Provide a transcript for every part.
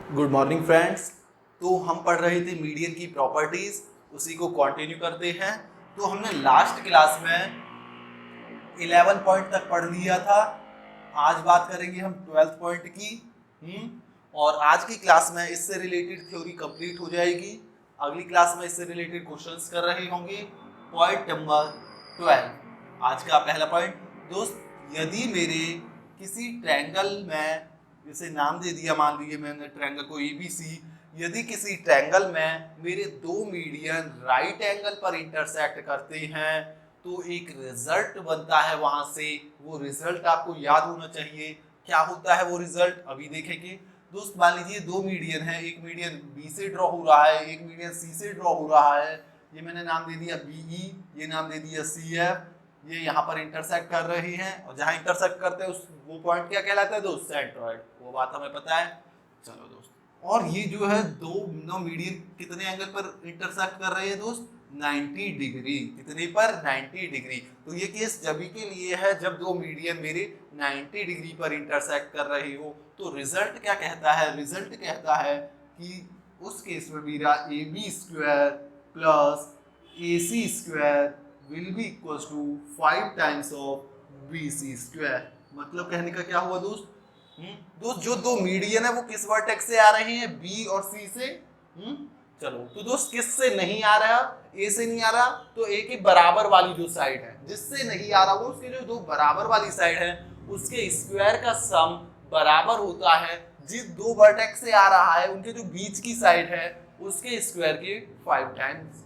Good morning friends. तो हम पढ़ रहे थे मीडियन की प्रॉपर्टीज, उसी को कंटिन्यू करते हैं। तो हमने लास्ट क्लास में 11 पॉइंट तक पढ़ लिया था। आज बात करेंगे हम 12th पॉइंट की। और आज की क्लास में इससे रिलेटेड थ्योरी कंप्लीट हो जाएगी। अगली क्लास में इससे रिलेटेड क्वेश्चंस कर रहे होंगे। पॉइंट नंबर 12, आज का पहला पॉइंट। दोस्त, यदि मेरे किसी ट्रायंगल में, जैसे नाम दे दिया, मान लीजिए मैंने ट्रायंगल को एबीसी, यदि किसी ट्रायंगल में मेरे दो मीडियन राइट एंगल पर इंटरसेक्ट करते हैं तो एक रिजल्ट बनता है वहां से। वो रिजल्ट आपको याद होना चाहिए। क्या होता है वो रिजल्ट, अभी देखेंगे। दोस्त, मान लीजिए दो मीडियन है, एक मीडियन बी से ड्रॉ हो रहा है, एक मीडियन सी से ड्रॉ हो रहा है। ये मैंने नाम दे दिया बीई, ये नाम दे दिया सीएफ। ये यहाँ पर इंटरसेक्ट कर रहे हैं और जहाँ इंटरसेक्ट करते हैं उस वो पॉइंट क्या कहलाता है दोस्त? सेंट्रॉइड। वो बात हमें पता है। चलो दोस्त, और ये जो है दो मीडियन कितने एंगल पर इंटरसेक्ट कर रहे हैं दोस्त? 90 डिग्री। कितने पर? 90 डिग्री। तो ये केस जब के लिए है जब दो मीडियन मेरे 90 डिग्री पर इंटरसेक्ट कर रहे हो। तो रिजल्ट क्या कहता है? रिजल्ट कहता है कि उस केस में मेरा A B square plus A C square will be equal to 5 times of B C square. मतलब कहने का क्या हुआ दोस्त? दोस्त, जो दो मीडियन है वो किस वर्टेक्स से आ रहे हैं? बी और सी से। चलो, तो दोस्त किस से नहीं आ रहा? ए से नहीं आ रहा, तो ए की बराबर वाली जो साइड है, जिससे नहीं आ रहा वो उसके जो दो बराबर वाली साइड है उसके स्क्वायर का सम बराबर होता है जिस दो वर्टेक्स से आ रहा है उनके जो बीच की साइड है उसके स्क्वायर के 5 टाइम्स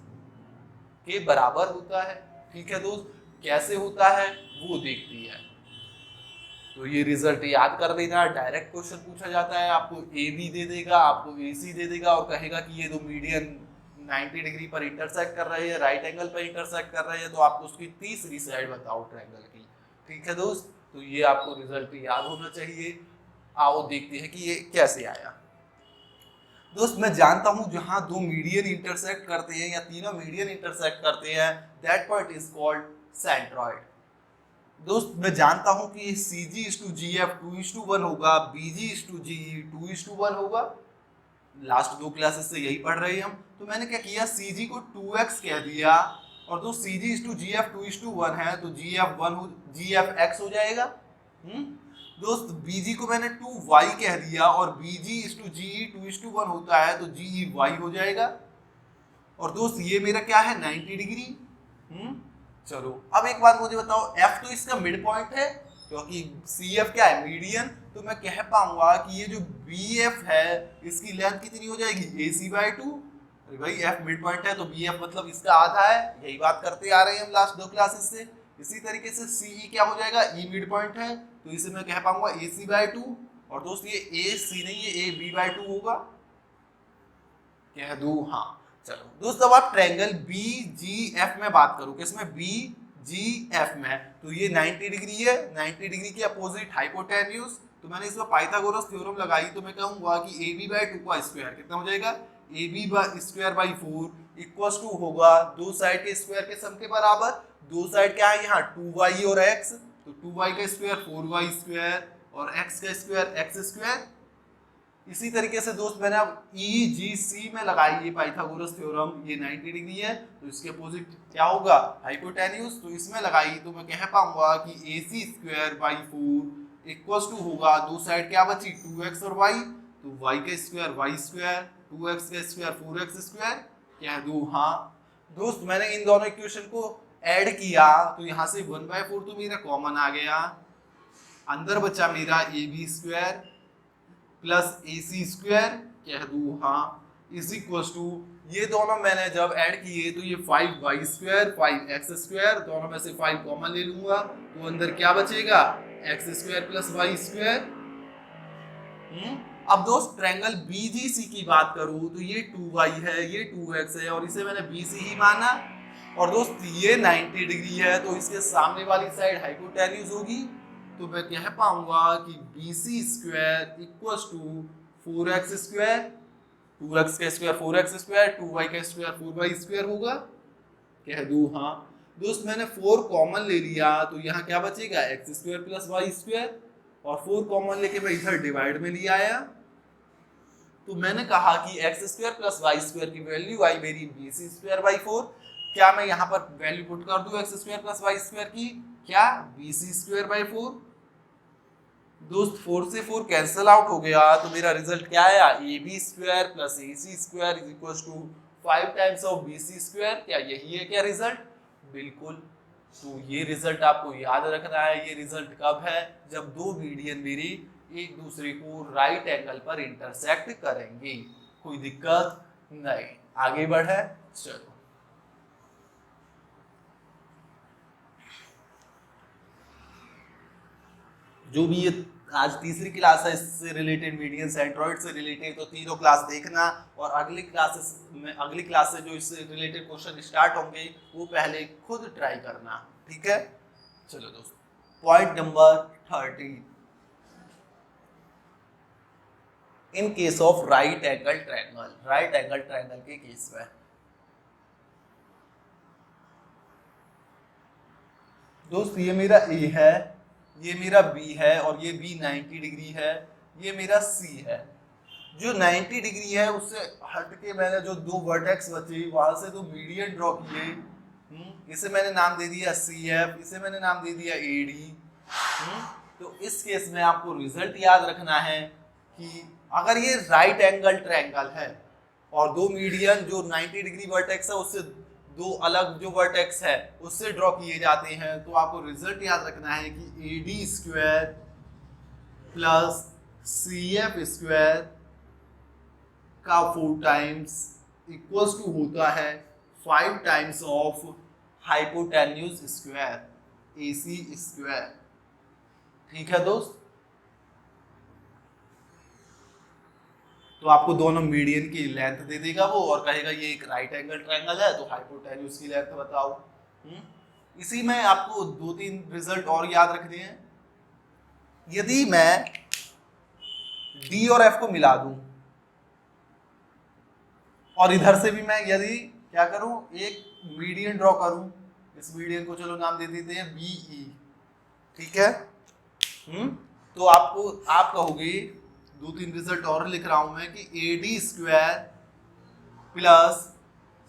के बराबर होता है। ठीक है दोस्त, कैसे होता है वो देखती है। तो ये रिजल्ट याद कर देना। डायरेक्ट क्वेश्चन पूछा जाता है, आपको ए बी दे देगा, आपको ए सी दे देगा और कहेगा कि ये दो मीडियन 90 डिग्री पर इंटरसेक्ट कर रहे हैं, राइट एंगल पर इंटरसेक्ट कर रहे हैं, तो आपको उसकी तीसरी साइड बताओ ट्रायंगल की। ठीक है दोस्त, तो ये आपको रिजल्ट याद होना चाहिए। आओ देखते हैं कि ये कैसे आया। दोस्त, मैं जानता हूं जहां दो मीडियन इंटरसेक्ट करते हैं या तीनों मीडियन इंटरसेक्ट करते हैं, that point is called centroid. दोस्त, मैं जानता हूं कि सी जी इज टू जी एफ 2:1 होगा, बी जी इज टू जी 2:1 होगा। लास्ट दो क्लासेस से यही पढ़ रहे हैं हम। तो मैंने क्या किया, सी जी को 2x कह दिया, और दोस्त सी जी इज टू जी एफ 2:1 है तो जी एफ 1 हो, जी एफ एक्स हो जाएगा। दोस्त, बी जी को मैंने 2y कह दिया और बी जी इज टू जी 2:1 होता है तो जी ई वाई हो जाएगा। और दोस्त ये मेरा क्या है? 90 डिग्री। चलो, अब एक बात मुझे बताओ, F तो इसका मिड पॉइंट है क्योंकि CF क्या है? मीडियन। तो मैं कह पाऊंगा कि ये जो BF है इसकी लेंथ कितनी हो जाएगी? AC/2। अरे भाई, F मिड पॉइंट है तो BF मतलब इसका आधा है। यही बात करते आ रहे हैं हम लास्ट दो क्लासेस से। इसी तरीके से CE क्या हो जाएगा? E मिड पॉइंट है तो इसे मैं कह पाऊंगा AC/2। और दोस्त ये AC नहीं है, AB/2 होगा। कह दूं? हाँ। चलो दोस्त, अब आप ट्रायंगल बी जी एफ में बात करो। किसमें? बी जी एफ में। तो ये 90 डिग्री है, 90 डिग्री के अपोजिट हाइपोटेन्यूज। तो मैंने इसमें पाइथागोरस थ्योरम लगाई तो मैं कहूंगा कि ए बी बाई 2 का स्क्वायर कितना हो जाएगा? A B square by 4 equal to होगा दो साइड के स्क्वायर के सम के बराबर। दो साइड क्या है यहाँ? 2y और x। तो 2y का स्क्वायर 4y स्क्वायर और x का स्क्वायर x स्क्वायर। इसी तरीके से दोस्त मैंने अब EGC में लगाई ये पाइथागोरस थ्योरम। ये 90 डिग्री है तो इसके अपोजिट क्या होगा? हाइपोटेन्यूज। तो इसमें लगाई तो मैं कह पाऊंगा कि AC square by 4 equal to होगा, दो साइड क्या बची? 2x और y। तो y का स्क्वायर y स्क्वायर, 2x का स्क्वायर 4x स्क्वायर। कह दूं? हाँ। दोस्त, मैंने इन दोनों इक्वेशन को ऐड किया तो यहाँ से 1/4 तो मेरा कॉमन आ गया। अंदर बचा मेरा AB square plus AC square. कह दूं? हाँ। इज इक्वल टू, ये दोनों मैंने जब ऐड किए तो ये 5y स्क्वायर 5x स्क्वायर, दोनों में से 5 कॉमन ले लूंगा तो अंदर क्या बचेगा? x square plus y square. अब दोस्त ट्रायंगल BGC की बात करूं तो ये 2y है, ये 2x है और इसे मैंने BC ही माना। और दोस्त ये 90 डिग्री है तो इसके सामने वाली साइड हाइपोटेन्यूज होगी। तो मैं कह पाऊंगा कि BC square equal to 4x square, 2x का स्क्वायर 4x स्क्वायर, 2y का स्क्वायर 4y स्क्वायर होगा। कह दूं? हाँ। दोस्त, मैंने 4 कॉमन ले लिया तो यहाँ क्या बचेगा? x square plus y square. और 4 कॉमन लेके मैं इधर डिवाइड में ले आया तो मैंने कहा कि x square plus y square की वैल्यू आई मेरी BC स्क्वायर बाई 4। क्या मैं यहाँ पर वैल्यू पुट कर दूं x square plus y square की, क्या BC स्क्वायर बाई 4। दोस्त 4 से 4 कैंसिल आउट हो गया, तो मेरा रिजल्ट क्या आया, AB square plus AC square is equal to 5 times of BC square. क्या यही है क्या रिजल्ट? बिल्कुल। तो ये रिजल्ट आपको याद रखना है। ये रिजल्ट कब है? जब दो मीडियन मेरे एक दूसरे को राइट एंगल पर इंटरसेक्ट करेंगे। कोई दिक्कत नहीं, आगे बढ़े। चलो, जो भी ये आज तीसरी क्लास है इससे रिलेटेड, मीडियन सेंट्रॉइड से रिलेटेड, तो तीनों क्लास देखना और अगली क्लास से जो इससे रिलेटेड क्वेश्चन स्टार्ट होंगे वो पहले खुद ट्राई करना, ठीक है। चलो दोस्तों, point number 30, in case of right angle triangle, right angle triangle के केस में दोस्त ये मेरा A है, ये मेरा B है और ये B 90 डिग्री है, ये मेरा C है। जो 90 डिग्री है उससे हटके मैंने जो दो वर्टेक्स बचे वहां से दो मीडियन ड्रॉ किए। इसे मैंने नाम दे दिया CF, इसे मैंने नाम दे दिया AD। तो इस केस में आपको रिजल्ट याद रखना है कि अगर ये राइट एंगल ट्रायंगल है और दो मीडियन जो 90 डिग्री वर्टेक्स है उससे दो अलग जो वर्टेक्स है उससे ड्रॉ किए जाते हैं, तो आपको रिजल्ट याद रखना है कि AD square plus CF square का 4 टाइम्स इक्वल्स टू होता है 5 times of hypotenuse square AC square. ठीक है दोस्त, तो आपको दोनों मीडियन की लेंथ दे देगा वो और कहेगा ये एक राइट एंगल ट्रायंगल है तो हाइपोटेन्यूज की लेंथ बताओ। इसी में आपको 2-3 रिजल्ट और याद रखने हैं। यदि मैं D और F को मिला दूं और इधर से भी मैं यदि क्या करूं, एक मीडियन ड्रॉ करूं, इस मीडियन को चलो नाम दे देते हैं BE, ठीक है। तो आप कहोगे, 2-3 रिजल्ट और लिख रहा हूं मैं, कि AD square plus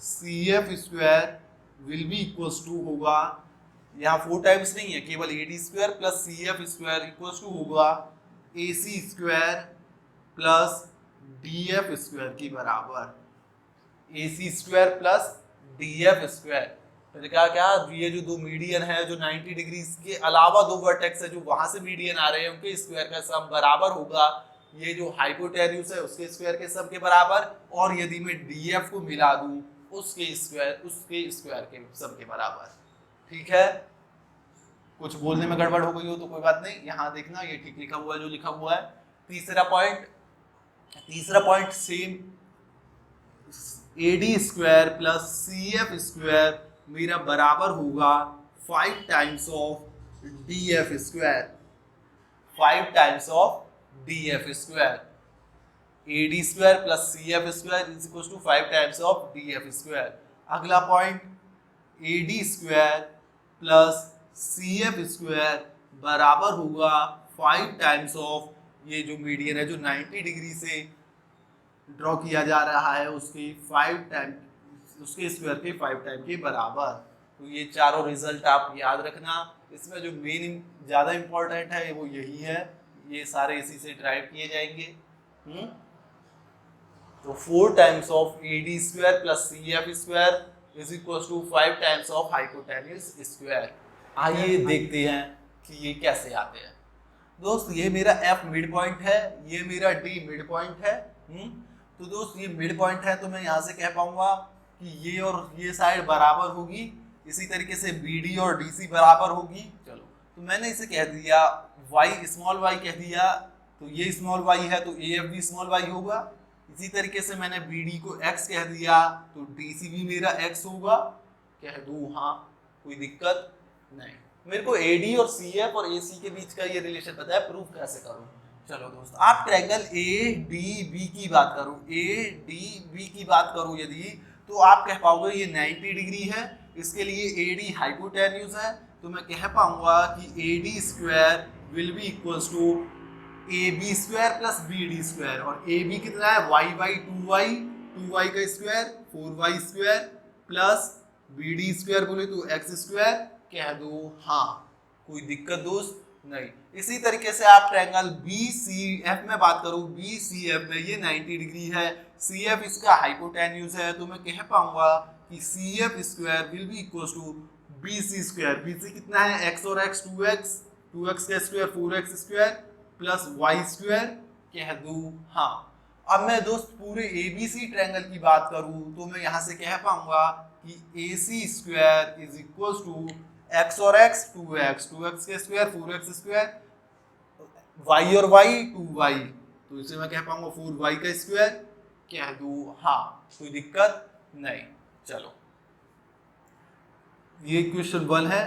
CF square will be equals to होगा, यहाँ 4 टाइम्स नहीं है, केवल AD square plus CF square equals to होगा AC square plus DF square के बराबर। AC square plus DF square मैंने कहा क्या, ये जो दो मीडियन है जो 90 डिग्री के अलावा दो वर्टेक्स है जो वहां से मीडियन आ रहे हैं उनके स्क्वायर का सम बराबर होगा ये जो हाइपोटेन्यूज है उसके स्क्वायर के सम के बराबर, और यदि मैं DF को मिला दूं उसके स्क्वायर के सम के बराबर। ठीक है, कुछ बोलने में गड़बड़ हो गई हो तो कोई बात नहीं, यहाँ देखना ये ठीक लिखा हुआ है जो लिखा हुआ है। तीसरा point same, AD square plus CF square मेरा बराबर होगा 5 times of DF square, 5 times of DF square. AD square plus CF square is equal to 5 times of DF square. अगला point, AD square plus CF square बराबर होगा 5 times of ये जो median है जो 90 डिग्री से ड्रॉ किया जा रहा है उसके 5 टाइम, उसके स्क्वायर के 5 टाइम के बराबर। तो ये चारों रिजल्ट आप याद रखना। इसमें जो मेन ज़्यादा इम्पोर्टेंट है वो यही है, ये सारे इसी से ड्राइव किए जाएंगे। तो 4 times of AD square plus CF square is equal to 5 times of hypotenuse square. आइए देखते हैं कि ये कैसे आते हैं। दोस्त ये मेरा F मिड पॉइंट है, ये मेरा D मिड पॉइंट है। तो दोस्त ये मिड पॉइंट है तो मैं यहाँ से कह पाऊंगा कि ये और ये साइड बराबर होगी, इसी तरीके से BD और DC बराबर होगी। चलो, तो मैंने इसे कह दिया y, स्मॉल y कह दिया, तो ये स्मॉल y है तो AF भी स्मॉल y होगा। इसी तरीके से मैंने BD को x कह दिया तो DC भी मेरा x होगा। कह दूं हाँ, कोई दिक्कत नहीं। मेरे को AD और CF और AC के बीच का ये रिलेशन पता है, प्रूफ कैसे करूं। चलो दोस्त, आप ट्रायंगल ADB की बात करो, ADB की बात करो यदि, तो आप कह पाओगे ये 90 डिग्री है, इसके लिए AD हाइपोटेन्यूज है, तो मैं कह पाऊंगा कि AD square will be equals to A B square plus B D square, और ए बी कितना है वाई बाई टू वाई का square 4y square plus B D square बोले तो एक्स स्क्वायर, कह दो हाँ। कोई दिक्कत दोस्त नहीं। इसी तरीके से आप ट्रायंगल बी सी एफ में बात करूं, बी सी एफ में ये 90 डिग्री है, सी एफ इसका हाइपोटेन्यूज है, तो मैं कह पाऊंगा कि C F square will be equal to B C square. B C कितना है एक्स और एक्स 2x का square 4x square plus y square, कह दू हाँ। अब मैं दोस्त पूरे एबीसी ट्रायंगल की बात करूं तो मैं यहां से कह पाऊंगा कि A C square is equal to X और एक्स 2x का स्क्वायर 4x स्क्वायर, y और y 2y, तो इसे मैं कह पाऊंगा 4y का स्क्वायर, कह दू हाँ। कोई दिक्कत नहीं। चलो ये इक्वेशन 1 है,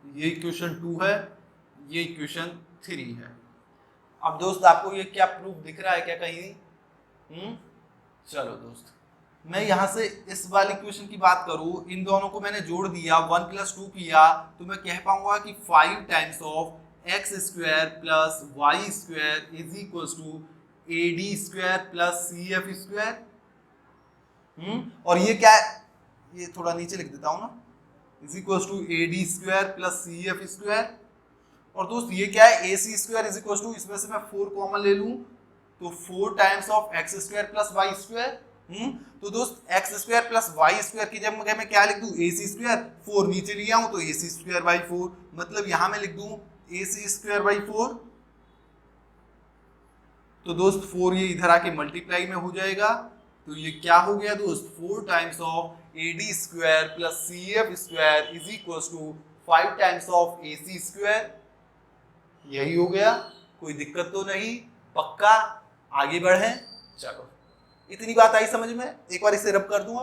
ये इक्वेशन 2 है, ये इक्वेशन 3 है। अब दोस्त आपको ये क्या प्रूफ दिख रहा है क्या कहीं? चलो दोस्त मैं यहाँ से इस वाली इक्वेशन की बात करूँ, इन दोनों को मैंने जोड़ दिया 1 + 2 किया, तो मैं कह पाऊंगा कि 5 times of x square plus y square is equal to A D square plus C F square. और ये क्या है, ये थोड़ा नीचे लिख देता हूँ ना, is equal to A D square plus C F square. और दोस्त ये क्या है, A C square is equal to, इसमें से मैं 4 कॉमन ले लूँ तो 4 times of x square plus y square. तो दोस्त x square plus y square की जगह मैं क्या लिख दूं, ए सी स्क्वायर, 4 नीचे लिया हूं तो ए सी स्क्वायर बाई 4, मतलब यहां मैं लिख दूं ए सी स्क्वायर बाई 4। तो दोस्त 4 ये इधर आके मल्टीप्लाई में हो जाएगा, तो ये क्या हो गया दोस्त, 4 times of A D square plus C F square is equal to 5 times of A C square. यही हो गया, कोई दिक्कत तो नहीं, पक्का। आगे बढ़े, चलो इतनी बात आई समझ में, एक बार इसे रब कर दूं।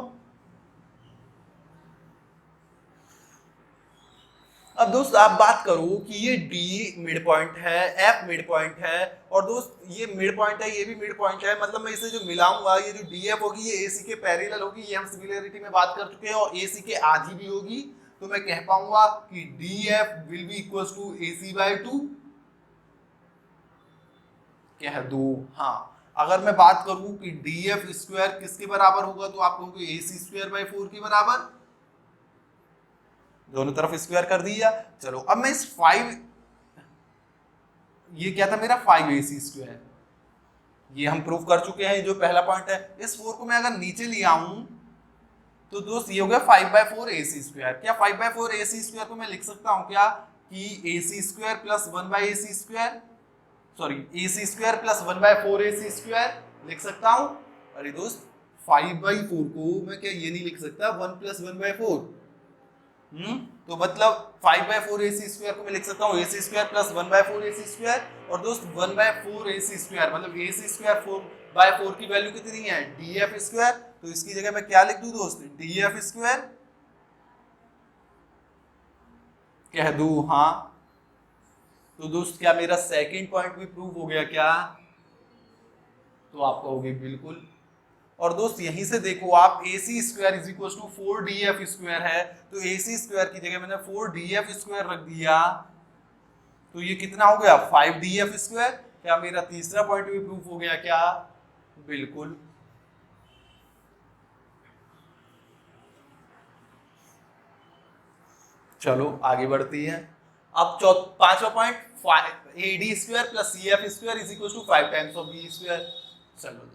अब दोस्त आप बात करो कि ये D मिड पॉइंट है, F मिड पॉइंट है, और दोस्त ये मिड पॉइंट है, ये भी मिड पॉइंट है, मतलब मैं इसे जो मिलाऊंगा, ये जो DF होगी ये AC के पैरेलल होगी, ये हम सिमिलरिटी में बात कर चुके हैं, और AC के आधी भी होगी, तो मैं कह पाऊंगा कि DF will be equal to AC by 2, कह दो हाँ। अगर मैं बात करूं कि DF स्क्वायर किसके बराबर होगा, तो आप कहोगे AC स्क्वायर बाई 4 के बराबर, दोनों तरफ स्क्वायर कर दिया। चलो अब मैं इस 5, ये क्या था मेरा 5AC स्क्वायर, ये हम प्रूव कर चुके हैं, जो पहला पॉइंट है। इस 4 को मैं अगर नीचे ले आऊं तो दोस्त ये हो गया 5/4 AC स्क्वायर। क्या 5/4 AC स्क्वायर को मैं लिख सकता हूं क्या कि AC square plus 1/AC square, sorry AC square plus 1/4 AC square लिख सकता हूं? अरे दोस्त 5/4 को मैं क्या ये नहीं लिख सकता 1 + 1/4? तो मतलब 5/4 AC स्क्वायर को मैं लिख सकता हूँ AC square plus 1/4 AC square, और दोस्त 1/4 AC स्क्वायर मतलब AC स्क्वायर 4/4 की वैल्यू कितनी है DF स्क्वायर, तो इसकी जगह मैं क्या लिख दूं दोस्त DF स्क्वायर, कह दूं हाँ। तो दोस्त क्या मेरा सेकंड पॉइंट भी प्रूव हो गया क्या? तो आप कहोगे बिल्कुल। और दोस्त यहीं से देखो आप AC square is equal to 4DF square है, तो AC स्क्वायर की जगह मैंने 4DF स्क्वायर रख दिया, तो ये कितना हो गया 5DF स्क्वायर। क्या मेरा तीसरा पॉइंट भी प्रूफ हो गया क्या? बिल्कुल। चलो आगे बढ़ती है। अब पांचवा point AD square plus CF square is equal to 5 times of B square. चलो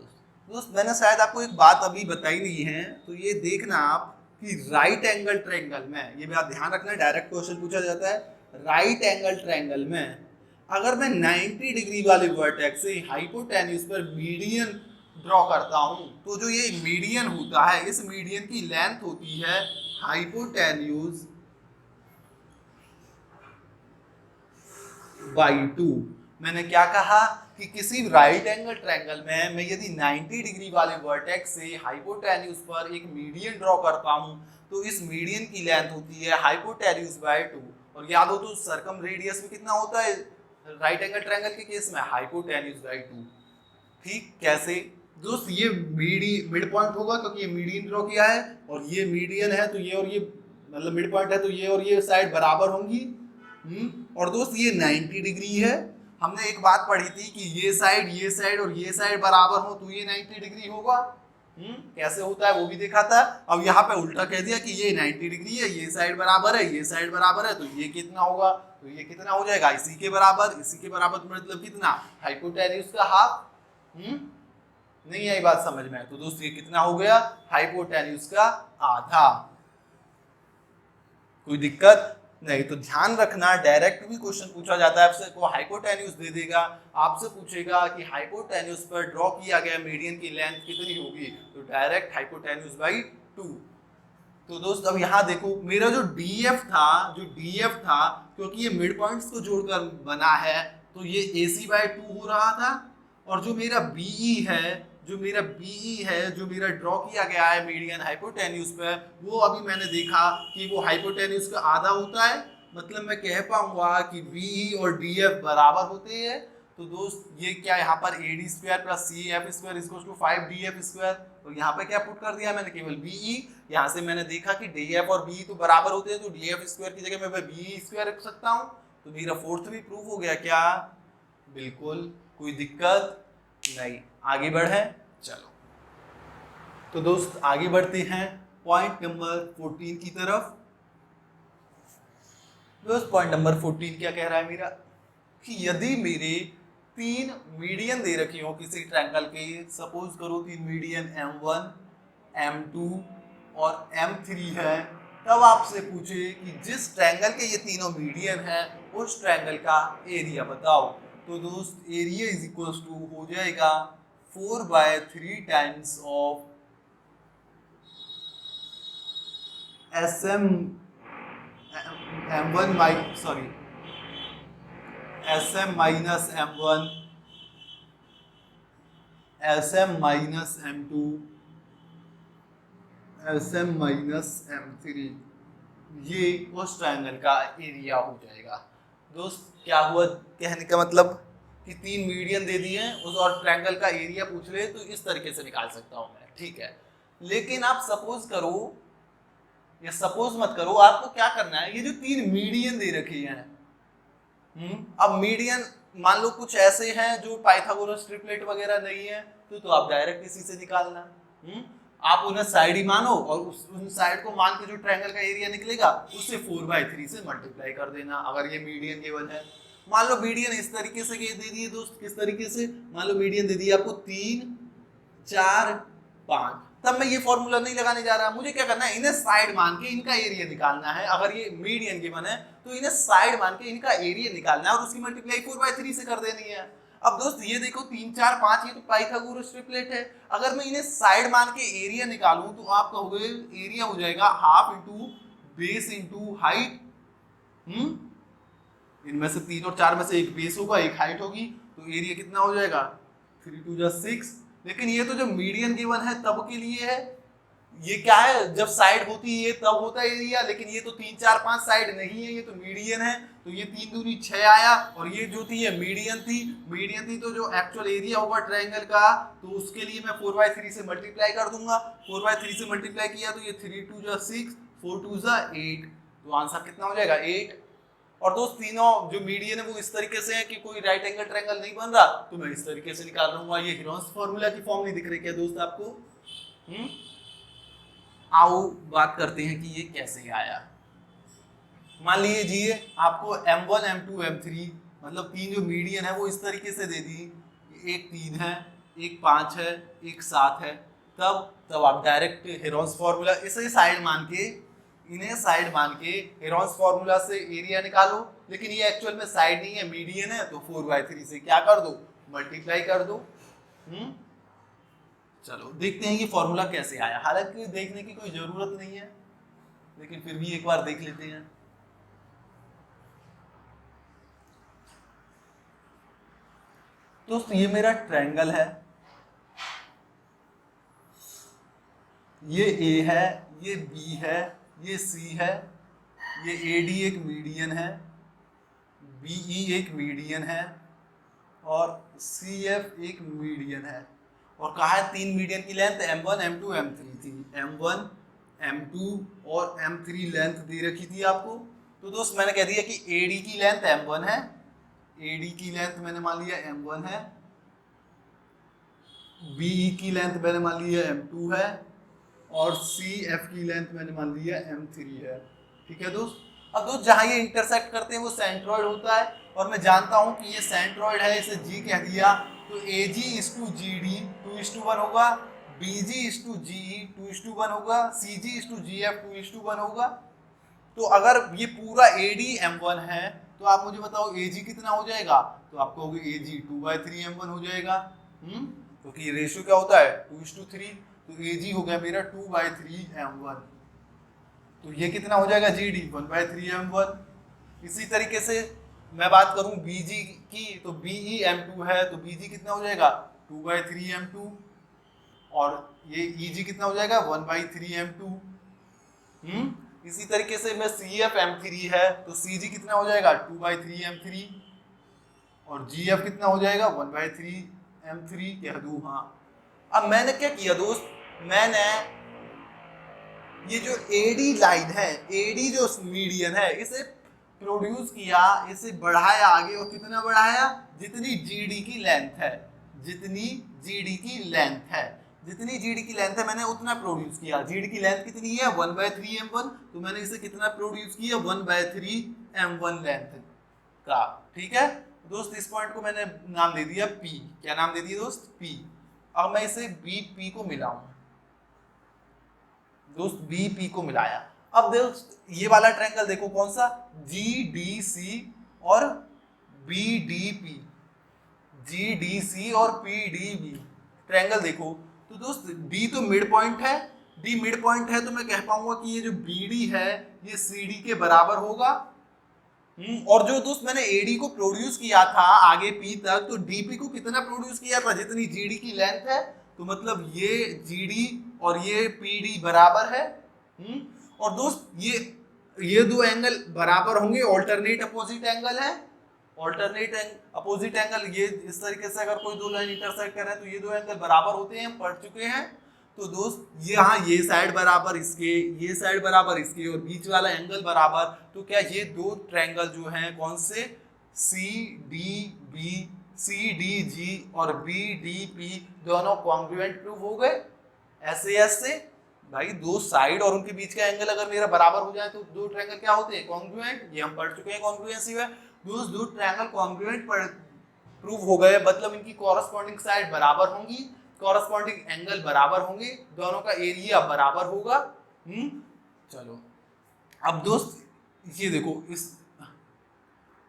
दोस्त मैंने शायद आपको एक बात अभी बताई नहीं है, तो ये देखना आप कि राइट एंगल ट्रायंगल में, ये बात ध्यान रखना, डायरेक्ट क्वेश्चन पूछा जाता है। राइट एंगल ट्रायंगल में अगर मैं 90 डिग्री वाले वर्टेक्स से हाइपोटेन्यूज पर मीडियन ड्रॉ करता हूं, तो जो ये मीडियन होता है, इस मीडियन की लेंथ होती है हाइपोटेन्यूज बाई 2। मैंने क्या कहा कि किसी राइट एंगल ट्रायंगल में मैं यदि 90 डिग्री वाले वर्टेक्स से हाइपोटेन्यूज पर एक मीडियन ड्रॉ करता हूं, तो इस मीडियन की लेंथ होती है हाइपोटेन्यूज बाई 2। और याद हो तो सर्कम रेडियस में कितना होता है राइट एंगल ट्रायंगल के केस में? Hypotenuse by 2। ठीक कैसे दोस्त? ये मिड पॉइंट होगा क्योंकि ये मीडियन ड्रॉ किया है, और ये मीडियन है तो ये और ये मतलब मिड पॉइंट है, तो ये और ये साइड बराबर होंगी। और दोस्त ये 90 डिग्री है, हमने एक बात पढ़ी थी कि ये साइड और ये साइड बराबर हो तो ये 90 डिग्री होगा। कैसे होता है वो भी देखा था। अब यहाँ पे उल्टा कह दिया कि ये 90 डिग्री है, ये साइड बराबर है, ये साइड बराबर है, तो ये कितना होगा, तो ये कितना हो जाएगा, इसी के बराबर मतलब कितना, हाइपोटेन्यूज का हाफ। नहीं आई बात समझ में? तो दोस्तों ये कितना हो गया, हाइपोटेन्यूज का आधा। कोई दिक्कत नहीं। तो ध्यान रखना, डायरेक्ट भी क्वेश्चन पूछा जाता है आपसे, को हाइपोटेन्यूज दे देगा, आपसे पूछेगा कि हाइपोटेन्यूज पर ड्रॉ किया गया मीडियन की लेंथ कितनी होगी, तो डायरेक्ट हाइपोटेन्यूज बाई 2। तो दोस्त अब यहाँ देखो, मेरा जो डीएफ था क्योंकि ये मिड पॉइंट्स को जोड़कर बना है तो ये AC बाय 2 हो रहा था, और जो मेरा BE है, जो मेरा ड्रॉ किया गया है मीडियन हाइपोटेन्यूज पे, वो अभी मैंने देखा कि वो हाइपोटेन्यूज का आधा होता है। मतलब मैं कह पाऊंगा कि BE और DF बराबर होते हैं। तो दोस्त ये क्या, यहाँ पर AD² plus CF² equals to 5DF²। तो यहाँ पे क्या पुट कर दिया मैंने, केवल BE। यहाँ से मैंने देखा कि DF और BE तो बराबर होते हैं, तो DF² की जगह मैं BE² रख सकता हूँ। तो मेरा फोर्थ भी प्रूफ हो गया क्या? बिल्कुल, कोई दिक्कत नहीं। आगे बढ़े, चलो। तो दोस्त आगे बढ़ते हैं पॉइंट नंबर 14 की तरफ। दोस्त पॉइंट नंबर 14 क्या कह रहा है मेरा, कि यदि मेरे 3 मीडियन दे रखी हो किसी ट्रायंगल के, सपोज करो 3 मीडियन M1, M2 और M3 है, तब आपसे पूछे कि जिस ट्रायंगल के ये तीनों मीडियन है उस ट्रायंगल का एरिया बताओ। तो दोस्त एरिया इज इक्वल्स टू हो जाएगा 4/3 times of SM M1 SM minus M1 SM minus M2 SM minus M3, ये उस ट्रायंगल का एरिया हो जाएगा। दोस्त क्या हुआ, कहने का मतलब कि 3 मीडियन दे दिए हैं उस और ट्रायंगल का एरिया पूछ रहे, तो इस तरीके से निकाल सकता हूं मैं, ठीक है। लेकिन आप सपोज करो, या सपोज मत करो, आपको क्या करना है, ये जो 3 मीडियन दे रखी हैं, अब मीडियन मान लो कुछ ऐसे हैं जो पाइथागोरस ट्रिपलेट वगैरह नहीं है, तो आप डायरेक्ट इसी से निकालना। आप उन्हें साइड ही मानो और उन साइड को मान के जो ट्रायंगल का एरिया निकलेगा उससे 4/3 से मल्टीप्लाई कर देना, अगर ये मीडियन केवल है। मान लो मीडियन इस तरीके से दे दिए दोस्त, किस तरीके से, मान लो मीडियन दे दिए आपको 3, 4, 5, तब मैं ये फॉर्मूला नहीं लगाने जा रहा, मुझे क्या करना है, इन्हें साइड मान के इनका एरिया निकालना है। अगर ये मीडियन गिवन है तो इन्हें साइड मान के इनका एरिया निकालना है और उसकी मल्टीप्लाई 4/3 से कर देनी है। अब दोस्त ये देखो 3, 4, 5 ये तो पाइथागोरस ट्रिपलेट है, अगर मैं इन्हें साइड मान के एरिया निकालूं तो आप कहोगे एरिया हो जाएगा half into base into height. इनमें से 3 और 4 में से एक बेस होगा, एक हाइट होगी, तो एरिया कितना हो जाएगा, 3 2 6। लेकिन ये तो जब मीडियन गिवन है तब के लिए है, ये क्या है, जब साइड होती है तब होता है एरिया, लेकिन ये तो 3, 4, 5 साइड नहीं है, ये तो मीडियन है, तो ये 3 दूनी 6 आया, और ये जो थी ये मीडियन थी, तो जो एक्चुअल एरिया होगा ट्रायंगल का, तो उसके लिए मैं 4/3 से मल्टीप्लाई कर दूंगा। 4/3 से मल्टीप्लाई किया तो ये 3 2 6, 4 2 8, तो आंसर कितना हो जाएगा 8। और दोस्त तीनों जो मीडियन है वो इस तरीके से है कि कोई राइट एंगल ट्रायंगल नहीं बन रहा, तो मैं इस तरीके से निकाल रहा हूँ। ये हीरोन्स फॉर्मूला की फॉर्म नहीं दिख रही क्या दोस्त आपको? आओ बात करते हैं कि ये कैसे आया। मान लीजिए आपको M1, M2, M3 मतलब 3 जो मीडियन है वो इस तरीके से दे दी, एक 3 है, एक 5 है, एक 7 है, तब आप डायरेक्ट हीरोन्स फॉर्मूला इसे साइड मान के, इन्हें साइड मान के हीरोन्स फॉर्मूला से एरिया निकालो। लेकिन ये एक्चुअल में साइड नहीं है, मीडियन है, तो 4/3 से क्या कर दो, मल्टीप्लाई कर दो। चलो देखते हैं ये फॉर्मूला कैसे आया। हालांकि देखने की कोई जरूरत नहीं है, लेकिन फिर भी एक बार देख लेते हैं। दोस्तों ये मेरा ट्रायंगल है, ये A है, ये B है, ये C है, ये AD एक मीडियन है, BE एक मीडियन है और CF एक मीडियन है। और कहा है 3 मीडियन की लेंथ M1, M2, M3 थी। M1, M2 और M3 लेंथ दे रखी थी आपको। तो दोस्त मैंने कह दिया कि AD की लेंथ M1 है, AD की लेंथ मैंने मान लिया M1 है, BE की लेंथ मैंने मान लिया M2 है, और CF की लेंथ मैंने मान लिया M3 है। ठीक है दोस्त। अब दोस्त जहां ये इंटरसेक्ट करते हैं वो सेंट्रॉइड होता है, और मैं जानता हूं कि ये सेंट्रॉइड है, इसे G कह दिया, तो AG/GD 2:1 होगा, BG/GE 2:1 होगा, CG/GF 2:1 होगा। तो अगर ये पूरा AD M1 है तो आप मुझे बताओ AG कितना हो जाएगा, तो आप कहोगे AG 2/3 M1 हो जाएगा। क्योंकि ये रेशियो क्या होता है 2:3, तो AG हो गया मेरा 2/3 M1। तो ये कितना हो जाएगा GD 1/3 M1। इसी तरीके से मैं बात करूं BG की, तो BE M2 है, तो BG कितना हो जाएगा 2/3 M2, और ये EG कितना हो जाएगा 1/3 M2। इसी तरीके से मैं CF M3 है, तो CG कितना हो जाएगा 2/3 M3, और GF कितना हो जाएगा 1/3 M3 कह दूं। हाँ, अब मैंने क्या किया दोस्त, मैंने ये जो AD लाइन है, AD जो मीडियन है, इसे प्रोड्यूस किया, इसे बढ़ाया आगे, और कितना बढ़ाया, जितनी GD की लेंथ है, जितनी GD की लेंथ है, जितनी GD की लेंथ है मैंने उतना प्रोड्यूस किया। GD की लेंथ कितनी है 1/3 M1, तो मैंने इसे कितना प्रोड्यूस किया 1/3 M1 लेंथ का। ठीक है दोस्त, इस पॉइंट को मैंने नाम दे दिया P। क्या नाम दे दिया दोस्त, P। अब मैं इसे BP को मिलाऊं दोस्त, BP को मिलाया। अब दोस्त ये वाला ट्रायंगल देखो कौन सा, GDC और BDP, GDC और PDB ट्रायंगल देखो। तो दोस्त D तो मिड पॉइंट है, D मिड पॉइंट है, तो मैं कह पाऊंगा कि ये जो BD है ये CD के बराबर होगा। और जो दोस्त मैंने AD को प्रोड्यूस किया था आगे P तक, तो DP को कितना प्रोड्यूस किया था, जितनी GD की लेंथ है, तो मतलब ये GD और ये PD बराबर है। और दोस्त ये दो एंगल बराबर होंगे, ऑल्टरनेट अपोजिट एंगल है, ऑल्टरनेट अपोजिट एंगल। ये इस तरीके से अगर कोई दो लाइन इंटरसेक्ट कर रहे हैं तो ये दो एंगल बराबर होते हैं, पढ़ चुके हैं। तो दोस्त यहाँ ये साइड बराबर इसके, ये साइड बराबर इसके, और बीच वाला एंगल बराबर, तो क्या ये दो ट्रायंगल जो हैं कौन से, CDB, CDG और BDP दोनों कॉन्ग्रुएंट प्रूव हो गए। ऐसे भाई दो साइड और उनके बीच का एंगल अगर मेरा बराबर हो जाए तो दो ट्रायंगल क्या होते हैं, कॉन्ग्रुएंट। ये हम पढ़ चुके हैं कॉन्ग्रुएंसी में। दो ट्रायंगल कॉन्ग्रुएंट प्रूव हो गए, मतलब इनकी कॉरस्पॉन्डिंग साइड बराबर होंगी, कॉरस्पॉन्डिंग एंगल बराबर होंगे, दोनों का एरिया बराबर होगा। चलो अब दोस्त ये देखो,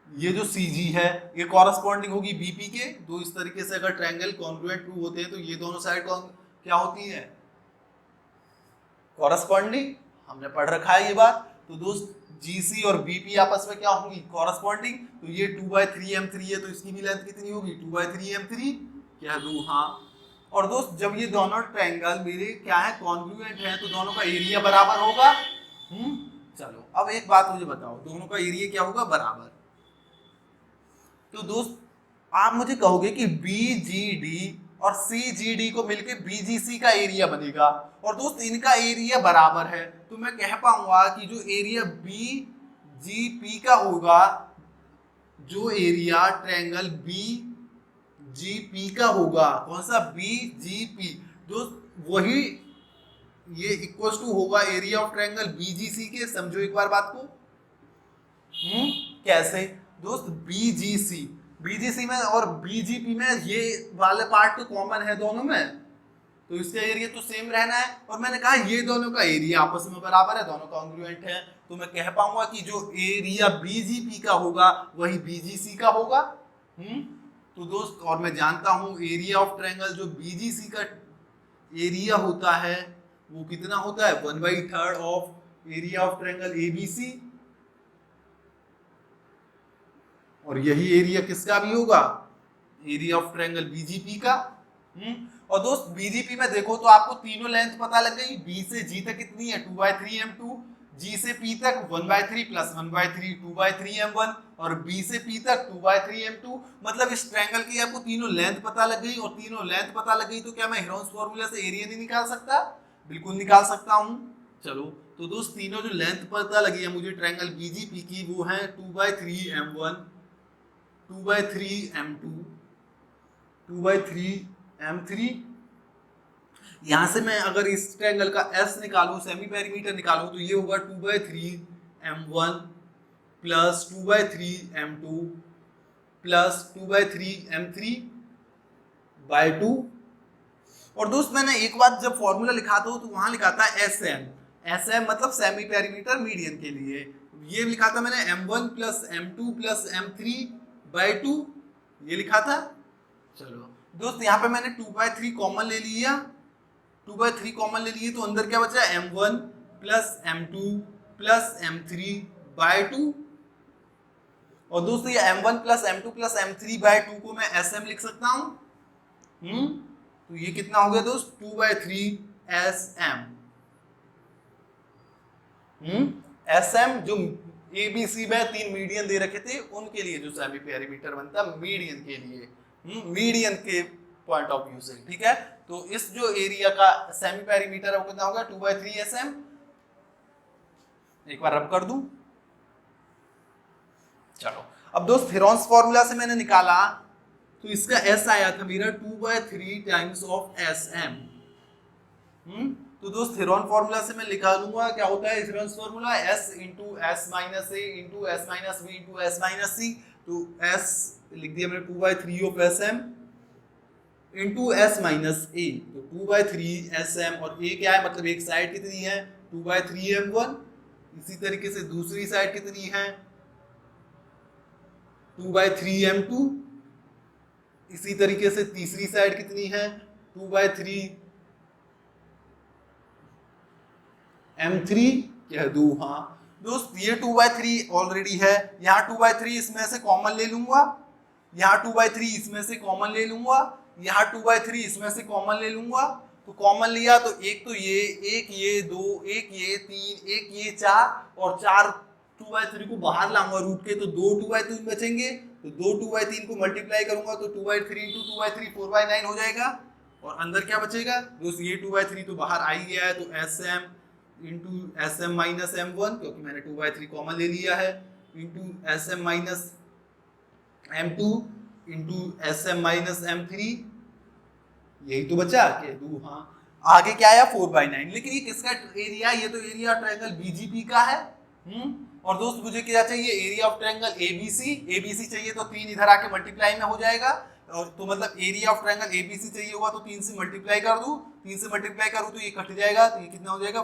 ये जो CG है ये कॉरस्पॉन्डिंग होगी BP के। तो इस तरीके से अगर ट्रायंगल कॉन्ग्रुएंट प्रूव होते हैं तो ये दोनों साइड क्या होती है, कॉरस्पॉन्डिंग। हमने पढ़ रखा है ये बात। तो दोस्त GC और BP आपस में क्या होंगी, कॉरस्पॉन्डिंग। तो ये 2/3 M3 है, तो इसकी भी लेंथ कितनी होगी 2/3 M3 कह दूं। हाँ, और दोस्त जब ये दोनों ट्रायंगल मेरे क्या है, कॉन्ग्रुएंट है, तो दोनों का एरिया बराबर होगा। चलो अब एक बात मुझे बताओ, दोनों का एरिया क्या होगा, बराबर। तो दोस्त आप मुझे कहोगे कि BGD और CGD को मिलके BGC का एरिया बनेगा, और दोस्त इनका एरिया बराबर है, तो मैं कह पाऊंगा कि जो एरिया BGP का होगा, जो एरिया ट्रायंगल BGP का होगा, कौन सा, BGP, दोस्त वही ये इक्वल टू होगा एरिया ऑफ ट्रायंगल BGC के। समझो एक बार बात को। कैसे दोस्त, BGC में और BGP में ये वाले पार्ट तो कॉमन है दोनों में, तो इसका एरिया तो सेम रहना है। और मैंने कहा ये दोनों का एरिया आपस में बराबर है, दोनों कॉन्ग्रुएंट है, तो मैं कह पाऊंगा कि जो एरिया BGP का होगा वही BGC का होगा। तो दोस्त और मैं जानता हूं एरिया ऑफ ट्रायंगल जो BGC का एरिया होता है वो कितना होता है, 1/3 of area of triangle ABC। और यही एरिया किसका भी होगा, एरिया ऑफ ट्रायंगल BGP का। और दोस्त BGP में देखो तो आपको तीनों लेंथ पता लग गई। B से G तक कितनी है 2/3 M2, G से P तक 1/3 + 1/3 2/3 M1, और B से P तक 2/3 M2। मतलब इस ट्रायंगल की आपको तीनों लेंथ पता लग गई, और तीनों लेंथ पता लग गई तो क्या मैं हेरोन्स फॉर्मूला से एरिया नहीं निकाल सकता, बिल्कुल निकाल सकता हूं। चलो तो दोस्त तीनों जो लेंथ पता लगी है मुझे ट्रायंगल BGP की, वो है 2/3 M1, 2/3m2, 2/3m3। यहां से मैं अगर इस ट्रायंगल का एस निकालूं, सेमी पेरीमीटर निकालूं, तो ये होगा 2/3m1 plus 2/3m2 plus 2/3m3/2। और दोस्त मैंने एक बार जब फॉर्मूला लिखा था तो वहां लिखा था SM, SM मतलब सेमी पेरीमीटर मीडियन के लिए, ये लिखा था मैंने m1 plus m2 plus m3/2, ये लिखा था। चलो दोस्त यहाँ पे मैंने 2/3 कॉमन ले लिया, 2/3 कॉमन ले लिए, तो अंदर क्या बचा, m1 plus m2 plus m3/2। और दोस्तों ये m1 plus m2 plus m3/2 को मैं SM लिख सकता हूं। तो ये कितना हो गया दोस्त, 2/3 SM जो ABC में 3 मीडियन दे रखे थे उनके लिए जो सेमी पेरीमीटर बनता मीडियन के लिए, मीडियन के पॉइंट ऑफ व्यू से, ठीक है। तो इस जो एरिया का सेमी पेरीमीटर है वो कितना होगा, 2/3 SM। एक बार रब कर दूं। चलो अब दोस्त हेरोन्स फॉर्मूला से मैंने निकाला, तो इसका S आया था मेरा 2/3 टाइम्स ऑफ SM। तो दोस्त हेरोन फॉर्मूला से मैं लिखा लूंगा, क्या होता है Heron's formula, S into S minus A into S minus B into S minus C। तो S लिख दिया मैंने 2/3 of SM into S minus A, तो 2/3 SM, और A क्या है, मतलब एक साइड कितनी है 2/3m1, इसी तरीके से दूसरी साइड कितनी है 2/3m2, इसी तरीके से तीसरी साइड कितनी है 2/3m3 कह दूं। हाँ दोस्त ये 2/3 ऑलरेडी है, यहाँ 2/3 इसमें से कॉमन ले लूंगा, यहाँ 2/3 इसमें से कॉमन ले लूंगा, यहाँ 2/3 इसमें से कॉमन ले लूंगा। तो कॉमन लिया तो एक तो ये, एक ये, दो, एक ये, तीन, एक ये, 4, और 4 2/3 को बाहर लाऊंगा रूट के, तो 2 2/3 बचेंगे। तो 2 2/3 को मल्टीप्लाई करूंगा तो 2/3 इंटू 2/3 4/9 हो जाएगा। और अंदर क्या बचेगा दोस्त, ये 2/3 तो बाहर आ ही गया है, तो SM into SM minus M1, क्योंकि मैंने 2/3 कॉमन ले लिया है, into SM minus M2 into SM minus M3, यही तो बचा के दू। हाँ आगे क्या आया 4/9। लेकिन ये किसका एरिया, ये तो एरिया ट्रायंगल BGP का है। और दोस्त मुझे क्या चाहिए, area of triangle ABC। ABC चाहिए तो 3 इधर आके मल्टीप्लाई में हो जाएगा, और तो मतलब एरिया ऑफ ट्रायंगल ABC चाहिए होगा तो 3 से मल्टीप्लाई कर दूं, 3 से मल्टीप्लाई करूं तो ये कट जाएगा, तो ये कितना हो जाएगा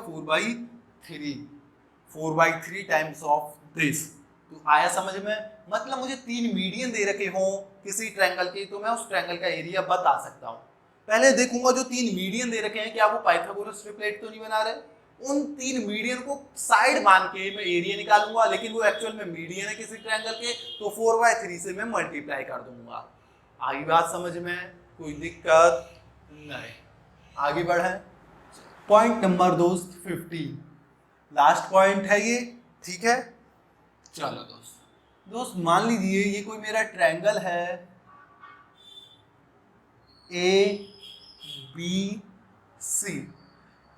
4/3 टाइम्स ऑफ दिस। तो आया समझ में, मतलब मुझे 3 मीडियन दे रखे हों किसी ट्रायंगल के, तो मैं उस ट्रायंगल का एरिया बता सकता हूं। पहले देखूंगा जो 3 मीडियन दे रखे हैं क्या वो पाइथागोरस ट्रिपलेट तो नहीं बना रहे, उन 3 मीडियन को साइड मान के मैं एरिया निकालूंगा, लेकिन वो एक्चुअल में मीडियन है किसी ट्रायंगल के, तो 4/3 से मैं मल्टीप्लाई कर दूंगा। आगे बात समझ में, कोई दिक्कत नहीं, आगे बढ़े। पॉइंट नंबर दोस्त 15, लास्ट पॉइंट है ये, ठीक है। चलो दोस्त मान लीजिए ये कोई मेरा ट्रायंगल है ABC,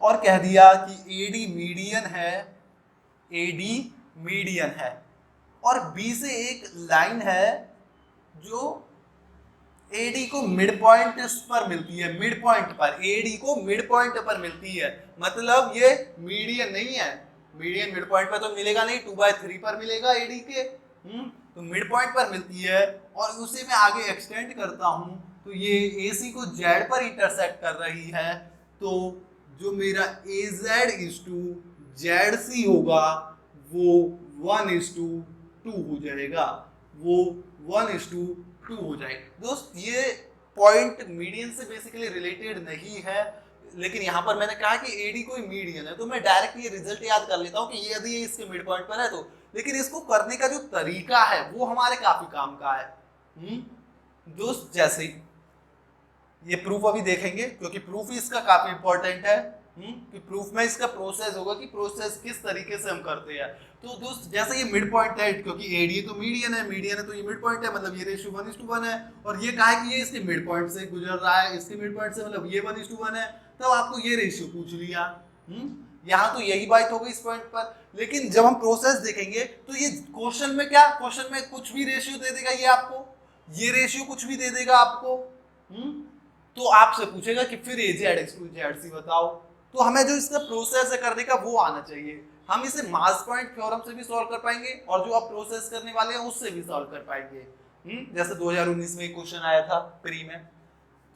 और कह दिया कि AD मीडियन है, AD मीडियन है, और B से एक लाइन है जो AD को मिड पॉइंट पर मिलती है, मिड पॉइंट पर AD को मिड पॉइंट पर मिलती है, मतलब ये मीडियन नहीं है, मीडियन मिड पॉइंट पर तो मिलेगा नहीं, 2/3 पर मिलेगा AD के, तो मिड पॉइंट पर मिलती है। और उसे मैं आगे एक्सटेंड करता हूं तो ये AC को Z पर इंटरसेक्ट कर रही है, तो जो मेरा AZ इज टू ZC होगा वो 1:2 हो जाएगा, वो 1:2 हो जाएगा। दोस्त ये पॉइंट मीडियन से बेसिकली रिलेटेड नहीं है, लेकिन यहाँ पर मैंने कहा कि AD कोई मीडियन है, तो मैं डायरेक्ट ये रिजल्ट याद कर लेता हूँ कि ये यदि इसके मिड पॉइंट पर है तो, लेकिन इसको करने का जो तरीका है वो हमारे काफी काम का है। दोस्त जैसे ये प्रूफ अभी देखेंगे, क्योंकि प्रूफ ही इसका काफी इंपॉर्टेंट है, कि प्रूफ में इसका प्रोसेस होगा कि प्रोसेस किस तरीके से हम करते हैं। तो दोस्त जैसे ये मिड पॉइंट है, क्योंकि AD तो मीडियन है तो ये मिड पॉइंट है, मतलब ये रेशियो 1:1 है, और ये कहा है कि ये इसके मिड पॉइंट से गुजर रहा है, इसके मिड पॉइंट से मतलब ये 1:1 है, तब तो आपको ये रेशियो पूछ लिया। यहाँ तो यही बात हो गई इस पॉइंट पर, लेकिन जब हम प्रोसेस देखेंगे तो ये क्वेश्चन में क्या, क्वेश्चन में कुछ भी रेशियो दे देगा ये आपको, ये रेशियो कुछ भी दे देगा आपको, तो आपसे पूछेगा कि फिर AZ/Z बताओ। तो हमें जो इसका प्रोसेस है करने का वो आना चाहिए। हम इसे मास पॉइंट थ्योरम से भी सॉल्व कर पाएंगे और जो आप प्रोसेस करने वाले हैं उससे भी सॉल्व कर पाएंगे। जैसे 2019 में एक क्वेश्चन आया था प्री में,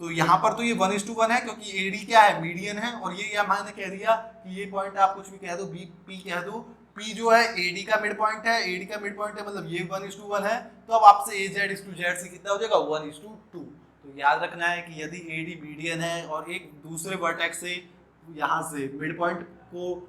तो यहाँ पर तो ये 1:1 है क्योंकि AD क्या है, मीडियन है, और ये मैंने कह दिया कि ये पॉइंट आप कुछ भी कह दो, P कह दो, P जो है AD का मिड पॉइंट है, AD का मिड पॉइंट है मतलब ये 1:1 है, तो अब आपसे AZ/Z कितना हो जाएगा 1:2। तो याद रखना है कि यदि AD मीडियन है और एक दूसरे वर्टेक्स से यहाँ से मिड पॉइंट को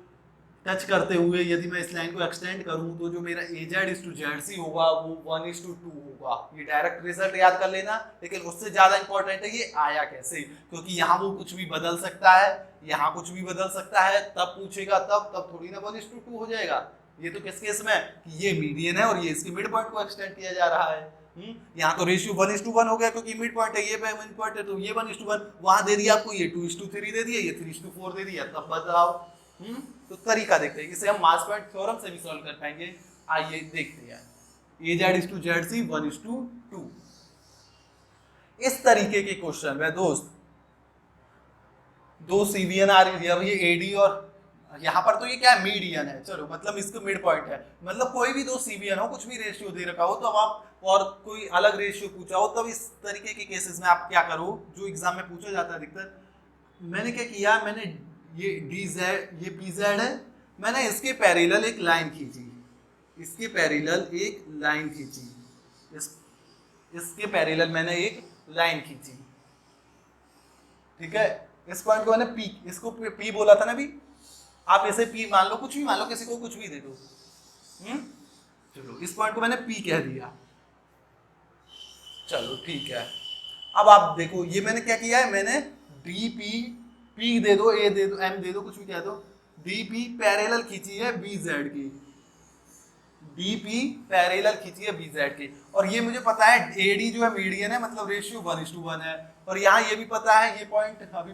टच करते हुए यदि मैं इस लाइन को एक्सटेंड करूं तो जो मेरा AZ/Z होगा वो 1:2 होगा। ये डायरेक्ट रिजल्ट याद कर लेना, लेकिन उससे ज्यादा इंपॉर्टेंट है ये आया कैसे, क्योंकि यहाँ वो कुछ भी बदल सकता है, यहाँ कुछ भी बदल सकता है, तब पूछेगा तब थोड़ी ना 1:2 हो जाएगा। ये तो किस केस में कि ये मीडियन है और ये इसके मिड पॉइंट को एक्सटेंड किया जा रहा है। यहाँ तो रेशियो 1:1 हो गया क्योंकि मिड पॉइंट है, ये मिड पॉइंट है तो ये 1:1, वहां दे दिया आपको ये 2:3 दे दिया, ये 3:4 दे दिया, तब बताओ। तो तरीका देखते हैं, इसे हम मास पॉइंट थ्योरम से भी सॉल्व कर पाएंगे। आइए देखते हैं। AZ/Z 1:2। इस तरीके के क्वेश्चन में दोस्त दो CVN आ रही है, अब ये AD और यहाँ पर तो ये क्या है, मीडियन है, चलो मतलब इसको मिड पॉइंट है, मतलब कोई भी दो CVN हो, कुछ भी रेशियो दे रखा हो, तो अब आप और कोई अलग रेशियो पूछा हो, तब इस तरीके के केसेस में आप क्या करो, जो एग्जाम में पूछा जाता है अधिकतर। मैंने क्या किया, मैंने ये DZ, ये PZ है, मैंने इसके पैरेलल एक लाइन खींची, इसके पैरेलल एक लाइन खींची, इसके पैरेलल मैंने एक लाइन खींची, ठीक है। इस पॉइंट को मैंने P, इसको P बोला था ना अभी, आप इसे P मान लो, कुछ भी मान लो, किसी को कुछ भी दे दो। चलो इस पॉइंट को मैंने P कह दिया, चलो ठीक है। अब आप देखो ये मैंने क्या किया है, मैंने DP, P दे दो, A दे दो, M दे दो, कुछ भी कह दो, DP पैरेलल खींची है BZ की, DP पैरेलल खींची है BZ की, और ये मुझे पता है AD जो है मीडियन है, मतलब रेशियो 1:1 है, और यहाँ ये भी पता है ये पॉइंट, अभी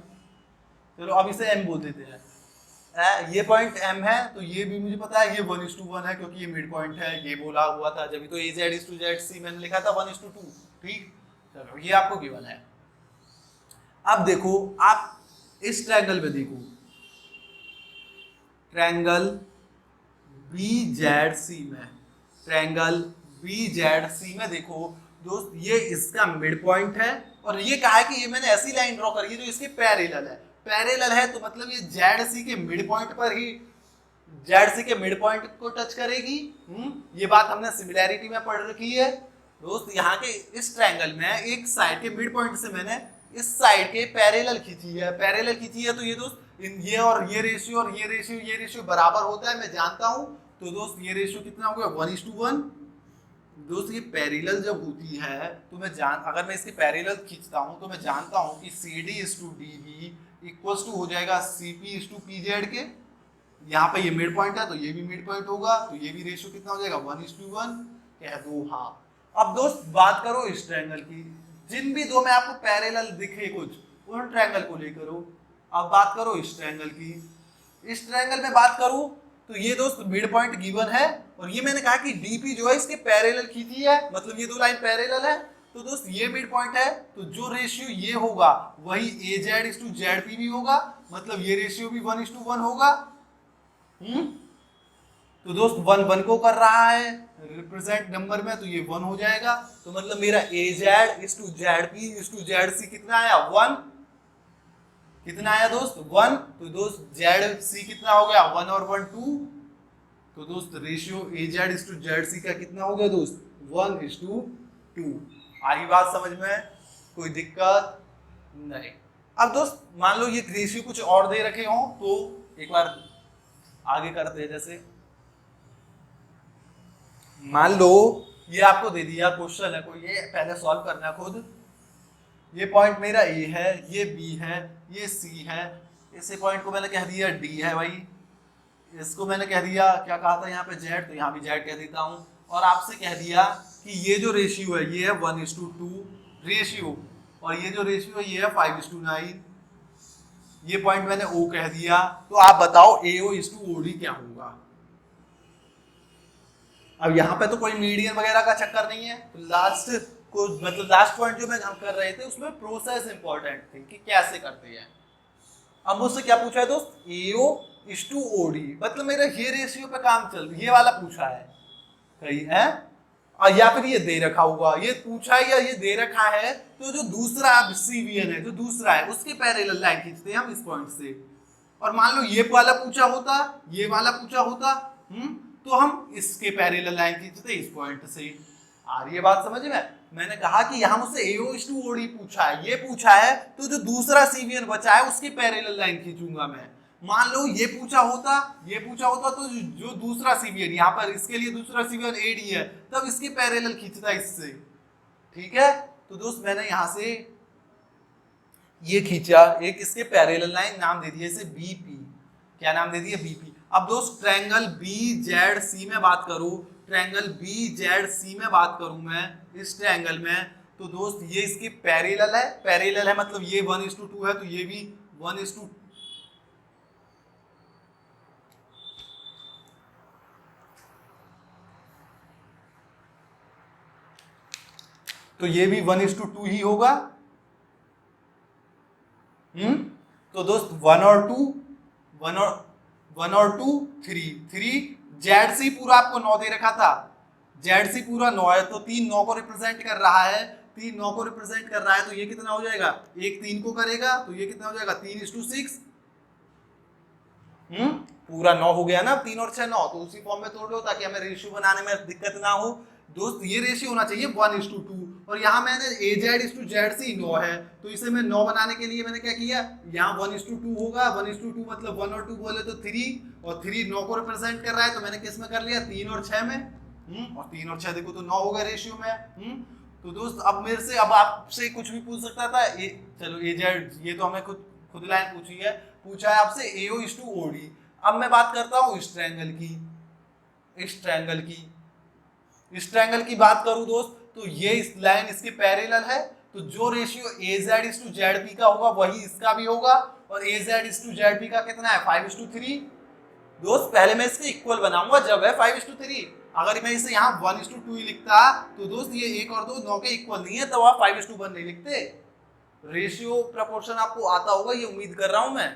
चलो अब इसे M बोल देते हैं, ये पॉइंट M है, तो ये भी मुझे पता है ये 1:1 है क्योंकि ये मिड पॉइंट है, ये बोला हुआ था, जब तो AZ/Z मैंने लिखा था 1:2, ठीक। चलो ये आपको गिवन है। अब देखो आप इस ट्रायंगल में देखो, ट्रायंगल BZC में, ट्रायंगल BZC में देखो दोस्त, ये इसका मिड पॉइंट है, और ये कहा है कि ये मैंने ऐसी लाइन ड्रॉ करी है जो इसके पैरेलल है, पैरेलल है तो मतलब ये ZC के मिड पॉइंट पर ही, ZC के मिड पॉइंट को टच करेगी। ये बात हमने सिमिलैरिटी में पढ़ रखी है दोस्त। यहाँ के इस ट्रायंगल में एक साइड के मिड पॉइंट से मैंने इस साइड के पैरेलल खींची है, पैरेलल खींची है, तो ये दोस्त ये और ये रेशियो और ये रेशियो बराबर होता है, मैं जानता हूँ। तो दोस्त ये रेशियो कितना हो गया 1:1। दोस्त ये पैरेलल जब होती है तो मैं अगर मैं इसके पैरेलल खींचता हूँ तो मैं जानता हूँ कि CD/DB इक्वल्स टू हो जाएगा CP/PZ के। यहाँ पे ये मिड पॉइंट है तो ये भी मिड पॉइंट होगा, तो ये भी रेशियो कितना हो जाएगा 1:1, कह दो हाँ। अब दोस्त बात करो इस ट्रायंगल की, जिन भी दो में आपको पैरेलल दिखे कुछ, उन ट्रायंगल को लेकर करो। अब बात करो इस ट्रायंगल की, इस ट्रायंगल में बात करूं तो ये दोस्त मिड पॉइंट गिवन है, और ये मैंने कहा कि DP जो है इसके पैरेलल खींची है, मतलब ये दो लाइन पैरेलल है, तो दोस्त ये मिड पॉइंट है, तो जो रेशियो ये होगा वही AZ/ZP भी होगा, मतलब ये रेशियो भी 1:1 होगा। तो दोस्त 1 को कर रहा है रिप्रेजेंट नंबर में, तो ये 1 हो जाएगा, तो मतलब मेरा AZ/ZP/ZC कितना आया 1, कितना आया दोस्त 1। तो दोस्त ZC कितना हो गया 1 और 1 2, तो दोस्त रेशियो AZ/ZC का कितना हो गया दोस्त 1:2। आई बात समझ में, कोई दिक्कत नहीं। अब दोस्त मान लो ये रेशियो कुछ और दे रखे हो, तो एक बार आगे करते हैं। जैसे मान लो ये आपको दे दिया क्वेश्चन है कोई, ये पहले सॉल्व करना है खुद। ये पॉइंट मेरा A है, ये B है, ये C है, इसे पॉइंट को मैंने कह दिया D है भाई, इसको मैंने कह दिया क्या कहा था यहाँ पे Z, तो यहाँ भी Z कह देता हूँ, और आपसे कह दिया कि ये जो रेशियो है ये है 1:2 रेशियो, और ये जो रेशियो है ये है 5:9। ये पॉइंट मैंने O कह दिया, तो आप बताओ AO/OD क्या होगा। अब यहाँ पे तो कोई मीडियन वगैरह का चक्कर नहीं है, तो लास्ट को मतलब लास्ट पॉइंट जो मैं हम कर रहे थे उसमें प्रोसेस इंपॉर्टेंट थी कि कैसे करते हैं। अब मुझसे क्या पूछा है दोस्त, AO इज टू OD, मतलब मेरा ये रेशियो पे काम चल, ये वाला पूछा है सही है, और या फिर ये दे रखा हुआ, ये पूछा है या ये दे रखा है, तो जो दूसरा CVN है जो दूसरा है उसके पैरेलल लाइन खींचते हैं हम इस पॉइंट से। और मान लो ये वाला पूछा होता, ये वाला पूछा होता, तो हम इसके पैरेलल लाइन खींचते इस पॉइंट से। आ रही है बात समझ में? मैंने कहा कि यहाँ मुझसे AO इज टू OD पूछा है, ये पूछा है, तो जो दूसरा CVN बचा है उसकी पैरेलल लाइन खींचूंगा मैं। मान लो ये पूछा होता, ये पूछा होता, तो जो दूसरा CVN यहाँ पर इसके लिए दूसरा CVN AD है, तब इसके पैरेलल खींचता इससे। ठीक है, तो दोस्त मैंने यहाँ से ये खींचा, एक इसके पैरेलल लाइन, नाम दे दिया इसे BP। क्या नाम दे दिया? BP। अब दोस्त ट्रायंगल BZC में बात करूं, ट्रायंगल BZC में बात करूं मैं इस ट्रायंगल में, तो दोस्त ये इसके पैरेलल है, पैरेलल है मतलब ये 1:2 है, तो ये भी 1:2, तो ये भी 1:2 ही होगा। तो दोस्त 1 और 2, 1 और 2 3 ZC पूरा आपको 9 दे रखा था, ZC पूरा 9 है, तो 3 9 को रिप्रेजेंट कर रहा है, 3 9 को रिप्रेजेंट कर रहा है, तो ये कितना हो जाएगा, एक 3 को करेगा, तो ये कितना हो जाएगा 3:6। पूरा 9 हो गया ना, 3 और 6 9, तो उसी फॉर्म में तोड़ लो ताकि हमें रेशियो बनाने में दिक्कत ना हो। दोस्त ये रेशियो होना चाहिए 1:2, और यहाँ मैंने AZ/ZC 9 है, तो इसे मैं 9 बनाने के लिए मैंने क्या किया, यहाँ 1:2 होगा, 1:2 मतलब 1 और 2 बोले तो 3, और 3 9 को रिप्रेजेंट कर रहा है, तो मैंने किस में कर लिया, 3 और 6 में। और 3 और 6 देखो तो 9 होगा रेशियो में। तो दोस्त अब मेरे से, अब आपसे कुछ भी पूछ सकता था, चलो AZ, ये तो हमें खुद लाइन पूछी है, पूछा है आपसे AO इज टू OD। अब मैं बात करता हूँ इस ट्रायंगल की, इस ट्रायंगल की बात करूं दोस्त, तो ये इस लाइन इसके पैरेलल है, तो जो रेशियो AZ/ZP का होगा वही इसका भी होगा, और AZ/ZP का कितना है 5:3। दोस्त पहले मैं इसके इक्वल बनाऊंगा जब है 5:3, अगर मैं इसे यहाँ 1:2 ही लिखता, तो दोस्त ये 1 और 2 9 के इक्वल नहीं है, तो आप 5:1 नहीं लिखते। रेशियो प्रपोर्शन आपको आता होगा, ये उम्मीद कर रहा हूं मैं।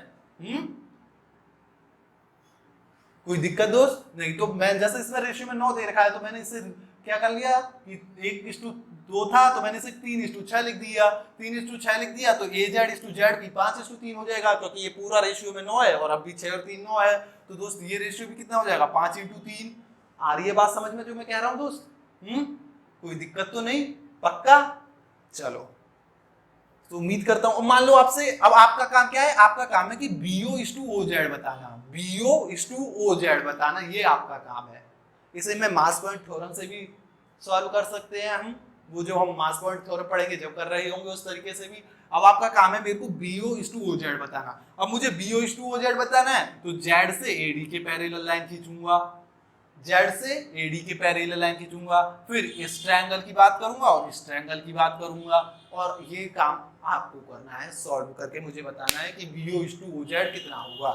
कोई दिक्कत दोस्त नहीं? तो मैं जैसे इसमें रेशियो में 9 दे रखा है, तो मैंने इसे क्या कर लिया कि 1:2 था, तो मैंने इसे 3:6 लिख दिया, 3:6 लिख दिया, तो AZ/ZP 5:3 हो जाएगा, क्योंकि ये पूरा रेशियो में 9 है, और अब भी 6 और 3 9 है, तो दोस्त ये रेशियो भी कितना हो जाएगा 5:3। आ रही है बात समझ में जो मैं कह रहा हूँ दोस्त? कोई दिक्कत तो नहीं? पक्का? चलो, तो उम्मीद करता हूं। मान लो आपसे, अब आपका काम क्या है, आपका काम है कि BO इज टू OZ बताना, BO इज टू OZ बताना, ये आपका काम है। इसे मैं मास पॉइंट थ्योरम से भी सॉल्व कर सकते हैं हम, वो जो हम मास पॉइंट थ्योरम पढ़ेंगे जब कर रहे होंगे उस तरीके से भी। अब आपका काम है मेरे को BO इज टू OZ बताना। अब मुझे BO इज टू OZ बताना है, तो Z से AD के पैरेलल लाइन खींचूंगा, Z से AD के पैरेलल लाइन खींचूंगा, फिर इस ट्रायंगल की बात करूंगा और इस ट्रायंगल की बात करूंगा, और ये काम आपको करना है, सॉल्व करके मुझे बताना है कि BO इज टू OZ कितना होगा।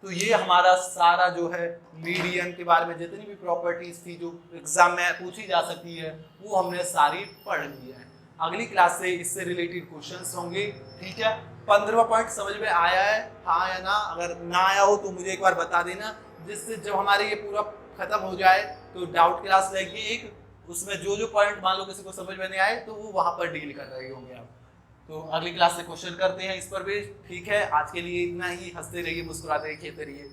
तो ये हमारा सारा जो है मीडियन के बारे में जितनी भी प्रॉपर्टीज थी जो एग्जाम में पूछी जा सकती है, वो हमने सारी पढ़ ली है। अगली क्लास से इससे रिलेटेड क्वेश्चंस होंगे। ठीक है, 15वां पॉइंट समझ में आया है, हाँ या ना? अगर ना आया हो तो मुझे एक बार बता देना, जिससे जब हमारे ये पूरा खत्म हो जाए तो डाउट क्लास रहेगी एक, उसमें जो जो पॉइंट मान लो किसी को समझ में नहीं आए तो वो वहां पर डील कर रहे होंगे आप। तो अगली क्लास से क्वेश्चन करते हैं इस पर भी। ठीक है, आज के लिए इतना ही। हंसते रहिए, मुस्कुराते रहिए, खेलते रहिए।